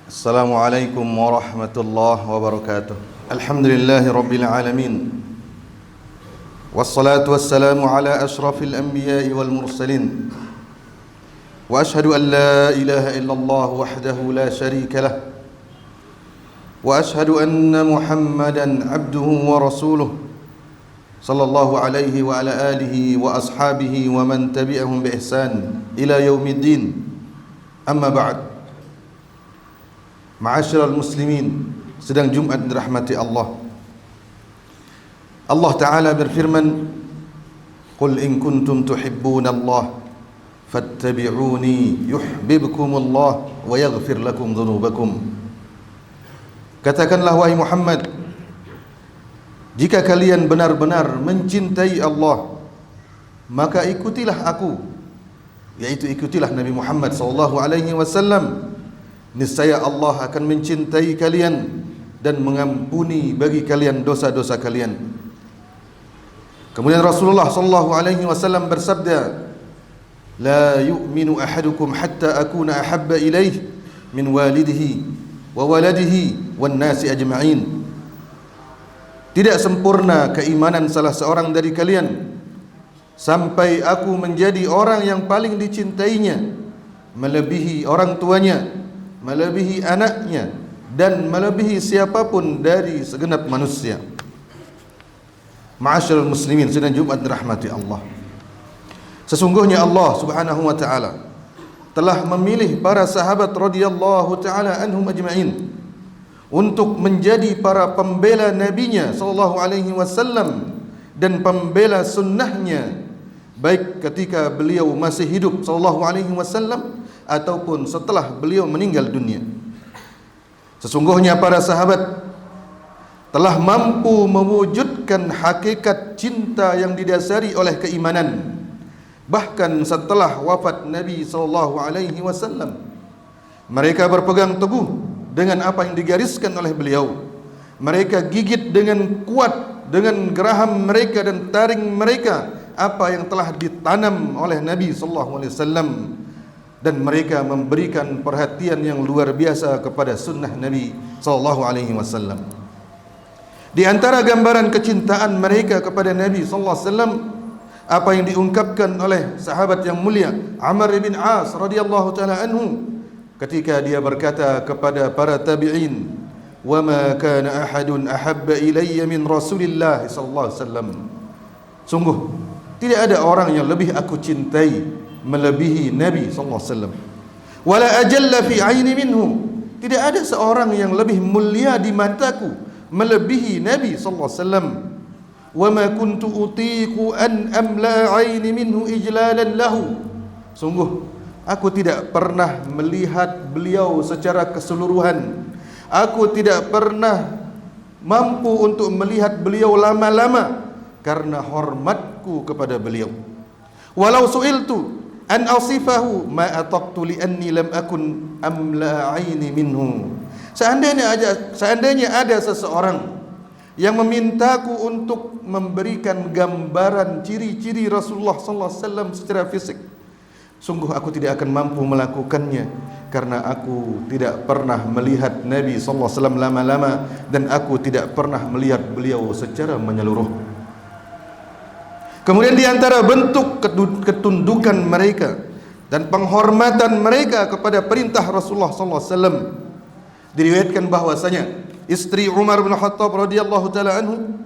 Assalamualaikum warahmatullahi wabarakatuh. Alhamdulillahi rabbil alamin. Wassalatu wassalamu ala ashrafil anbiya'i wal mursalin. Wa ashhadu an la ilaha illallah wahdahu la sharika lah. Wa ashhadu anna Muhammadan abduhu wa rasuluh. Sallallahu alaihi wa ala alihi wa ashabihi wa man tabi'ahum bi ihsan ila yaumiddin. Amma ba'd. Ma'asyiral muslimin, sedang Jumat dirahmati Allah. Allah Ta'ala berfirman, Qul in kuntum tuhibbuna Allah fattabi'uni yuhbibkumullah wa yaghfir lakum dhunubakum. Katakanlah wahai Muhammad, jika kalian benar-benar mencintai Allah, maka ikutilah aku, yaitu ikutilah Nabi Muhammad SAW. Niscaya Allah akan mencintai kalian dan mengampuni bagi kalian dosa-dosa kalian. Kemudian Rasulullah SAW bersabda, La yu'minu ahadukum hatta akuna ahabba ilaih min walidihi wa waladihi wan nasi ajma'in. Tidak sempurna keimanan salah seorang dari kalian sampai aku menjadi orang yang paling dicintainya, melebihi orang tuanya, melebihi anaknya, dan melebihi siapapun dari segenap manusia. Ma'asyiral muslimin, sedang Jumat dirahmati Allah. Sesungguhnya Allah Subhanahu wa taala telah memilih para sahabat radhiyallahu taala anhum ajma'in untuk menjadi para pembela nabinya sallallahu alaihi wasallam dan pembela sunnahnya, baik ketika beliau masih hidup sallallahu alaihi wasallam ataupun setelah beliau meninggal dunia. Sesungguhnya para sahabat telah mampu mewujudkan hakikat cinta yang didasari oleh keimanan bahkan setelah wafat Nabi SAW. Mereka berpegang teguh dengan apa yang digariskan oleh beliau. Mereka gigit dengan kuat dengan geraham mereka dan taring mereka apa yang telah ditanam oleh Nabi SAW, dan mereka memberikan perhatian yang luar biasa kepada sunnah Nabi SAW. Di antara gambaran kecintaan mereka kepada Nabi SAW, apa yang diungkapkan oleh sahabat yang mulia Amr bin As radhiyallahu taala anhu ketika dia berkata kepada para tabi'in, "Wa ma kana ahadun ahabba ilayya min Rasulillah sallallahu alaihi wasallam." Sungguh tidak ada orang yang lebih aku cintai melebihi Nabi SAW. Wala ajalla fi aini minhu, tidak ada seorang yang lebih mulia di mataku melebihi Nabi SAW. Wa ma kuntu utiqu an amla aini minhu ijlalan lahu, sungguh aku tidak pernah melihat beliau secara keseluruhan, aku tidak pernah mampu untuk melihat beliau lama-lama karena hormatku kepada beliau. Walau su'iltu an asifahu ma ataqtu li anni lam akun amla aini minhu. Seandainya ada seseorang yang memintaku untuk memberikan gambaran ciri-ciri Rasulullah sallallahu alaihi wasallam secara fisik, sungguh aku tidak akan mampu melakukannya karena aku tidak pernah melihat Nabi sallallahu alaihi wasallam lama-lama dan aku tidak pernah melihat beliau secara menyeluruh. Kemudian di antara bentuk ketundukan mereka dan penghormatan mereka kepada perintah Rasulullah SAW, diriwayatkan bahwasanya istri Umar bin Khattab radhiyallahu taala anhu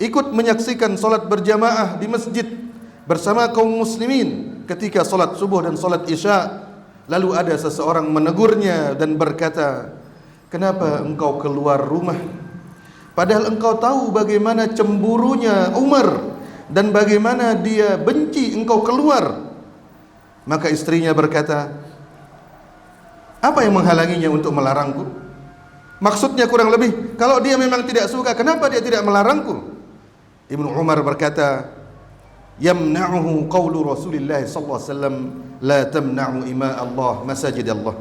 ikut menyaksikan salat berjamaah di masjid bersama kaum muslimin ketika salat subuh dan salat isya. Lalu ada seseorang menegurnya dan berkata, "Kenapa engkau keluar rumah? Padahal engkau tahu bagaimana cemburunya Umar dan bagaimana dia benci engkau keluar." Maka istrinya berkata, "Apa yang menghalanginya untuk melarangku?" Maksudnya kurang lebih, kalau dia memang tidak suka, kenapa dia tidak melarangku? Ibnu Umar berkata, "Yamna'uhu qawlu Rasulillah sallallahu alaihi wasallam, la tamna'u ima Allah masajid Allah."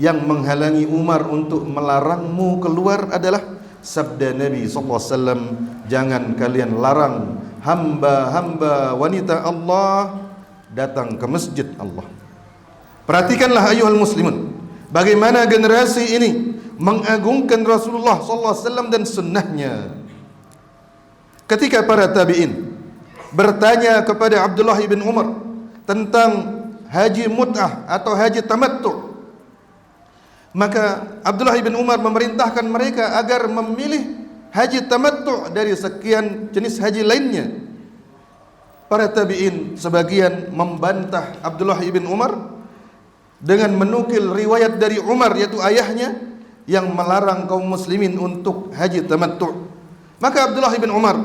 Yang menghalangi Umar untuk melarangmu keluar adalah sabda Nabi sallallahu alaihi wasallam, "Jangan kalian larang hamba-hamba wanita Allah datang ke masjid Allah." Perhatikanlah ayuhal muslimun, bagaimana generasi ini mengagungkan Rasulullah sallallahu alaihi wasallam dan sunnahnya. Ketika para tabi'in bertanya kepada Abdullah bin Umar tentang haji mut'ah atau haji tamattu', maka Abdullah bin Umar memerintahkan mereka agar memilih haji tamattu' dari sekian jenis haji lainnya. Para tabi'in sebagian membantah Abdullah bin Umar dengan menukil riwayat dari Umar, yaitu ayahnya, yang melarang kaum muslimin untuk haji tamattu'. Maka Abdullah bin Umar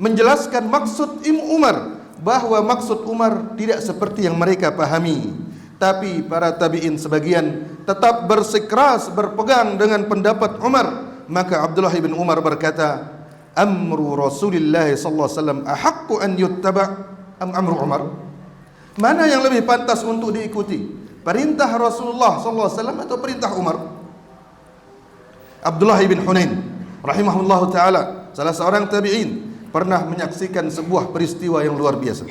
menjelaskan maksud Umar, bahwa maksud Umar tidak seperti yang mereka pahami. Tapi para tabi'in sebagian tetap bersikeras berpegang dengan pendapat Umar. Maka Abdullah bin Umar berkata, amru Rasulullah sallallahu alaihi wasallam ahaqqu an yuttaba' am amru Umar? Mana yang lebih pantas untuk diikuti? Perintah Rasulullah sallallahu alaihi wasallam atau perintah Umar? Abdullah bin Hunain rahimahullahu taala, salah seorang tabi'in, pernah menyaksikan sebuah peristiwa yang luar biasa.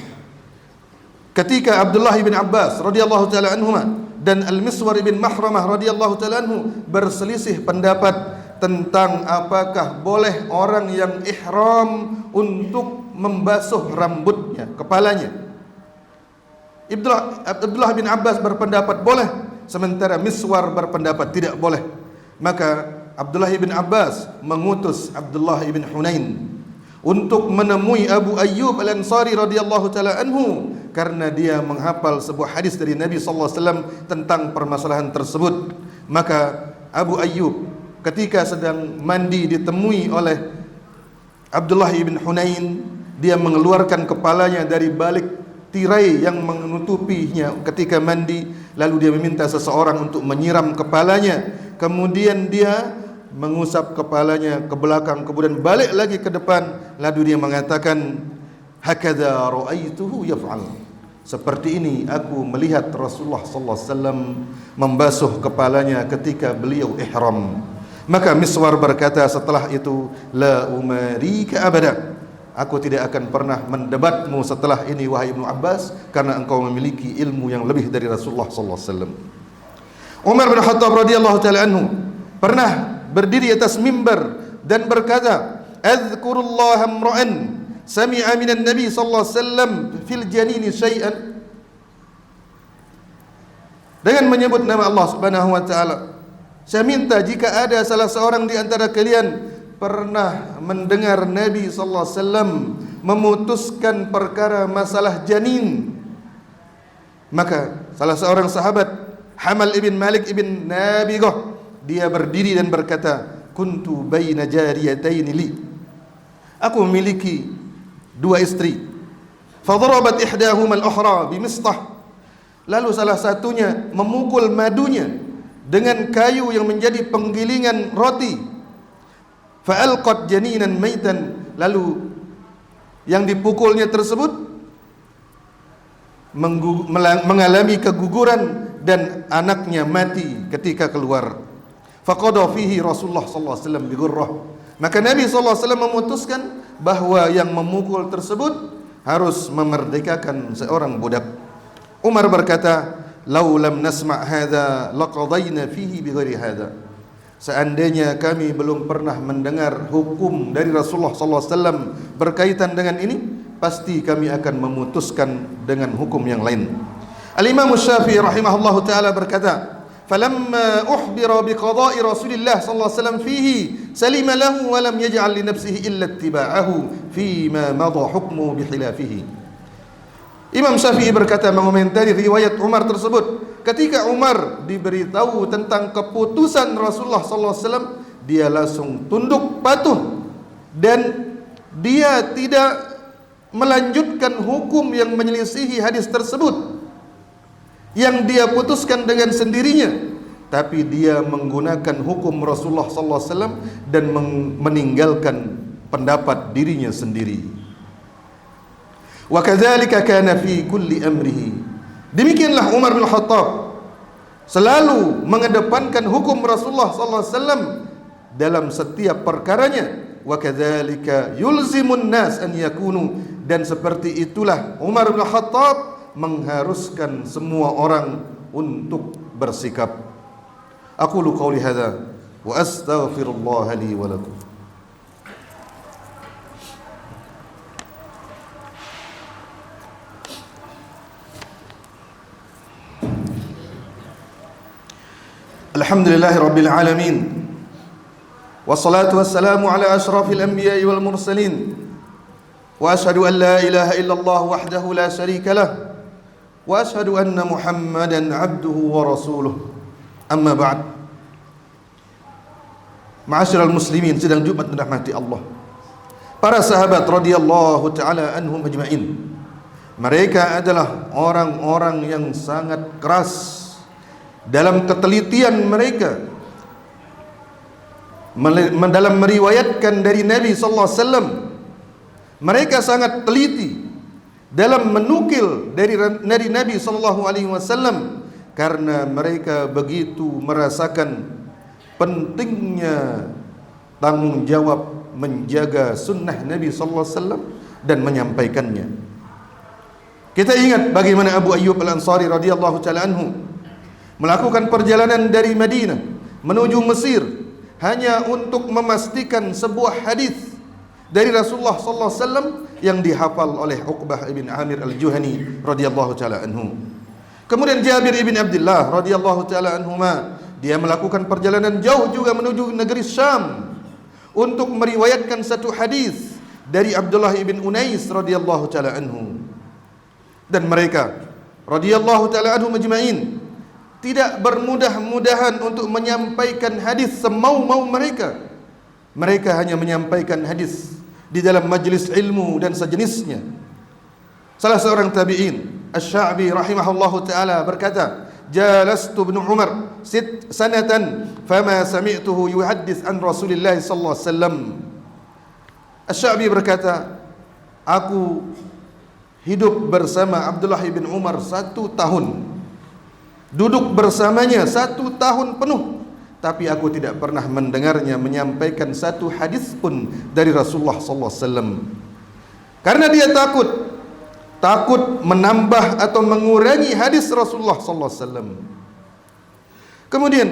Ketika Abdullah bin Abbas radhiyallahu taala anhuma dan Al-Miswar bin Mahramah radhiyallahu taala anhu berselisih pendapat tentang apakah boleh orang yang ihram untuk membasuh rambutnya, kepalanya. Abdullah bin Abbas berpendapat boleh, sementara Miswar berpendapat tidak boleh. Maka Abdullah bin Abbas mengutus Abdullah bin Hunain untuk menemui Abu Ayyub Al-Ansari radhiyallahu taala anhu, karena dia menghafal sebuah hadis dari Nabi sallallahu alaihi wasallam tentang permasalahan tersebut. Maka Abu Ayyub ketika sedang mandi ditemui oleh Abdullah bin Hunain, dia mengeluarkan kepalanya dari balik tirai yang menutupinya ketika mandi, lalu dia meminta seseorang untuk menyiram kepalanya, kemudian dia mengusap kepalanya ke belakang, kemudian balik lagi ke depan, lalu dia mengatakan, hakadha ra'aituhu yaf'al, seperti ini aku melihat Rasulullah sallallahu alaihi wasallam membasuh kepalanya ketika beliau ihram. Maka Miswar berkata setelah itu, la umarika abada, aku tidak akan pernah mendebatmu setelah ini wahai Ibnu Abbas, karena engkau memiliki ilmu yang lebih dari Rasulullah sallallahu alaihi wasallam. Umar bin Khattab radhiyallahu taala anhu pernah berdiri atas mimbar dan berkata, azkurullah amra'an sami'a minan nabi sallallahu alaihi wasallam fil janini syai'an, dengan menyebut nama Allah Subhanahu wa taala, saya minta jika ada salah seorang di antara kalian pernah mendengar Nabi sallallahu alaihi wasallam memutuskan perkara masalah janin. Maka salah seorang sahabat, Hamal ibn Malik ibn Nabigah, dia berdiri dan berkata, kuntu baina jariyataini li, aku memiliki dua istri, fadarabat ihdahuma al-ukhra bimistah, lalu salah satunya memukul madunya dengan kayu yang menjadi penggilingan roti, fa'alqat janinan maitan, lalu yang dipukulnya tersebut mengalami keguguran dan anaknya mati ketika keluar. Faqada fihi Rasulullah sallallahu alaihi wasallam bighurrah, maka Nabi sallallahu alaihi wasallam memutuskan bahwa yang memukul tersebut harus memerdekakan seorang budak. Umar berkata, "Lau lam nasma' hadza laqadayna fihi bighairi hadza." Seandainya kami belum pernah mendengar hukum dari Rasulullah sallallahu alaihi wasallam berkaitan dengan ini, pasti kami akan memutuskan dengan hukum yang lain. Al-Imam Syafi'i rahimahullahu taala berkata, falamma uhbira biqada'i Rasulillah sallallahu alaihi wasallam fihi salima lahu wa lam yaj'al li nafsihi illa ittiba'ahu fima madha hukmu bihilafihi. Imam Syafi'i berkata mengomentari riwayat Umar tersebut, ketika Umar diberitahu tentang keputusan Rasulullah sallallahu alaihi wasallam, dia langsung tunduk patuh dan dia tidak melanjutkan hukum yang menyelisihi hadis tersebut yang dia putuskan dengan sendirinya, tapi dia menggunakan hukum Rasulullah sallallahu alaihi wasallam dan meninggalkan pendapat dirinya sendiri. Wa kadzalika kana fi kulli amrihi. Demikianlah Umar bin Khattab selalu mengedepankan hukum Rasulullah sallallahu alaihi wasallam dalam setiap perkaranya. Wa kadzalika yulzimun nas an yakunu, dan seperti itulah Umar bin Khattab mengharuskan semua orang untuk bersikap. Aqulu qawli hadza wa astaghfirullah li wa lakum. Alhamdulillahi rabbil alamin. Wassalatu wassalamu ala ashrafil anbiya'i wal mursalin. Wa ashhadu an la ilaha illallah wahdahu la syarika lah. Wa ashhadu anna Muhammadan abduhu wa rasuluh. Amma ba'd. Ma'asyiral muslimin, sidang Jumat dirahmati Allah. Para sahabat radhiyallahu taala anhum ajma'in. Mereka adalah orang-orang yang sangat keras dalam ketelitian mereka dalam meriwayatkan dari Nabi sallallahu alaihi wasallam. Mereka sangat teliti dalam menukil dari Nabi sallallahu alaihi wasallam karena mereka begitu merasakan pentingnya tanggung jawab menjaga sunnah Nabi sallallahu alaihi wasallam dan menyampaikannya. Kita ingat bagaimana Abu Ayyub Al-Ansari radhiyallahu taala anhu melakukan perjalanan dari Madinah menuju Mesir hanya untuk memastikan sebuah hadis dari Rasulullah sallallahu alaihi wasallam yang dihafal oleh Uqbah ibn Amir Al-Juhani radhiyallahu taala anhu. Kemudian Jabir ibn Abdullah radhiyallahu taala anhuma, dia melakukan perjalanan jauh juga menuju negeri Syam untuk meriwayatkan satu hadis dari Abdullah ibn Unais radhiyallahu taala anhu. Dan mereka radhiyallahu taala anhum ajma'in tidak bermudah-mudahan untuk menyampaikan hadis semau-mau mereka. Mereka hanya menyampaikan hadis di dalam majlis ilmu dan sejenisnya. Salah seorang tabi'in, Asy-Sya'bi rahimahullahu taala berkata, "Jalastu Ibnu Umar sanatan fama sami'tuhu yuhaddits an Rasulillah sallallahu alaihi wasallam." Asy-Sya'bi berkata, aku hidup bersama Abdullah bin Umar 1 tahun. Duduk bersamanya 1 tahun penuh, tapi aku tidak pernah mendengarnya menyampaikan satu hadis pun dari Rasulullah sallallahu alaihi wasallam. Karena dia takut menambah atau mengurangi hadis Rasulullah sallallahu alaihi wasallam. Kemudian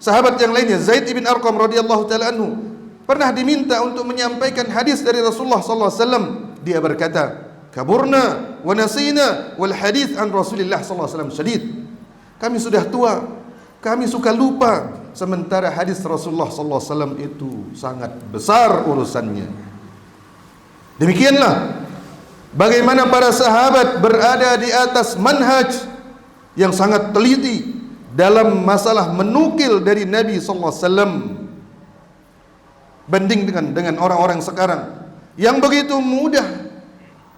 sahabat yang lainnya, Zaid bin Arqam radhiyallahu taala anhu, pernah diminta untuk menyampaikan hadis dari Rasulullah sallallahu alaihi wasallam. Dia berkata, "Kaburna wa nasina wal hadis an Rasulillah sallallahu alaihi wasallam syadid." Kami sudah tua, kami suka lupa, sementara hadis Rasulullah sallallahu alaihi wasallam itu sangat besar urusannya. Demikianlah bagaimana para sahabat berada di atas manhaj yang sangat teliti dalam masalah menukil dari Nabi sallallahu alaihi wasallam. Banding dengan orang-orang sekarang yang begitu mudah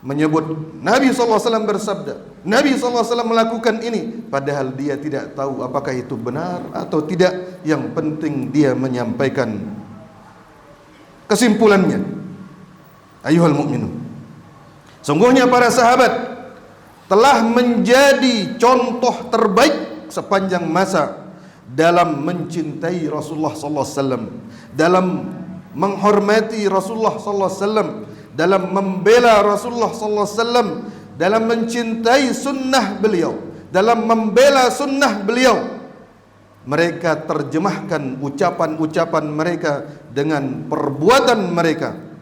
menyebut Nabi sallallahu alaihi wasallam bersabda, Nabi sallallahu alaihi wasallam melakukan ini, padahal dia tidak tahu apakah itu benar atau tidak. Yang penting dia menyampaikan kesimpulannya. Ayuhal mukminun, sungguhnya para sahabat telah menjadi contoh terbaik sepanjang masa dalam mencintai Rasulullah sallallahu alaihi wasallam, dalam menghormati Rasulullah sallallahu alaihi wasallam, dalam membela Rasulullah sallallahu alaihi wasallam, dalam mencintai sunnah beliau, dalam membela sunnah beliau. Mereka terjemahkan ucapan-ucapan mereka dengan perbuatan mereka.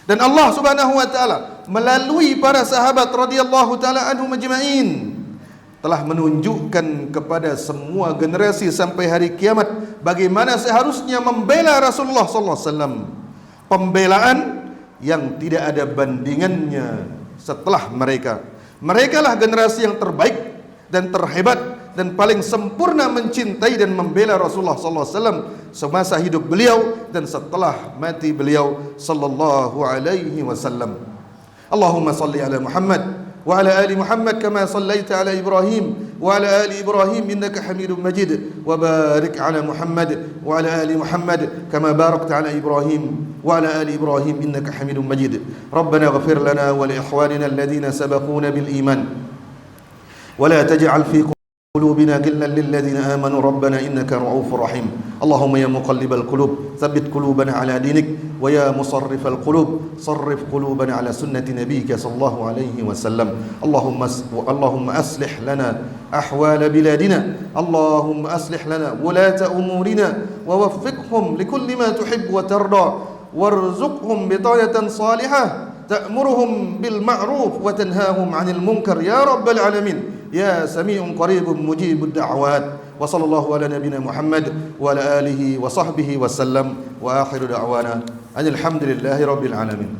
Dan Allah Subhanahu wa taala melalui para sahabat radhiyallahu taala anhum ajma'in telah menunjukkan kepada semua generasi sampai hari kiamat bagaimana seharusnya membela Rasulullah sallallahu alaihi wasallam. Pembelaan yang tidak ada bandingannya setelah mereka. Merekalah generasi yang terbaik dan terhebat dan paling sempurna mencintai dan membela Rasulullah sallallahu alaihi wasallam semasa hidup beliau dan setelah mati beliau sallallahu alaihi wasallam. Allahumma salli ala Muhammad wa ala ali Muhammad kama sallaita ala Ibrahim wa ala ali Ibrahim innaka Hamidum Majid, wa barik ala Muhammad wa ala ali Muhammad kama barakta ala Ibrahim wa ala ali Ibrahim innaka Hamidum Majid. Rabbana ighfir lana wa li ikhwanina alladhina sabaquna bil iman wa la taj'al fi قلوبنا غلا للذين آمنوا ربنا إنك رؤوف رحيم اللهم يا مقلب القلوب ثبت قلوبنا على دينك ويا مصرف القلوب صرف قلوبنا على سنة نبيك صلى الله عليه وسلم اللهم أصلح لنا أحوال بلادنا اللهم أصلح لنا ولاة أمورنا ووفقهم لكل ما تحب وترضى وارزقهم بطانة صالحة تأمرهم بالمعروف وتنهاهم عن المنكر يا رب العالمين يا سميع قريب مجيب الدعوات وصلى الله على نبينا محمد وعلى آله وصحبه وسلم وآخر دعوانا أن الحمد لله رب العالمين.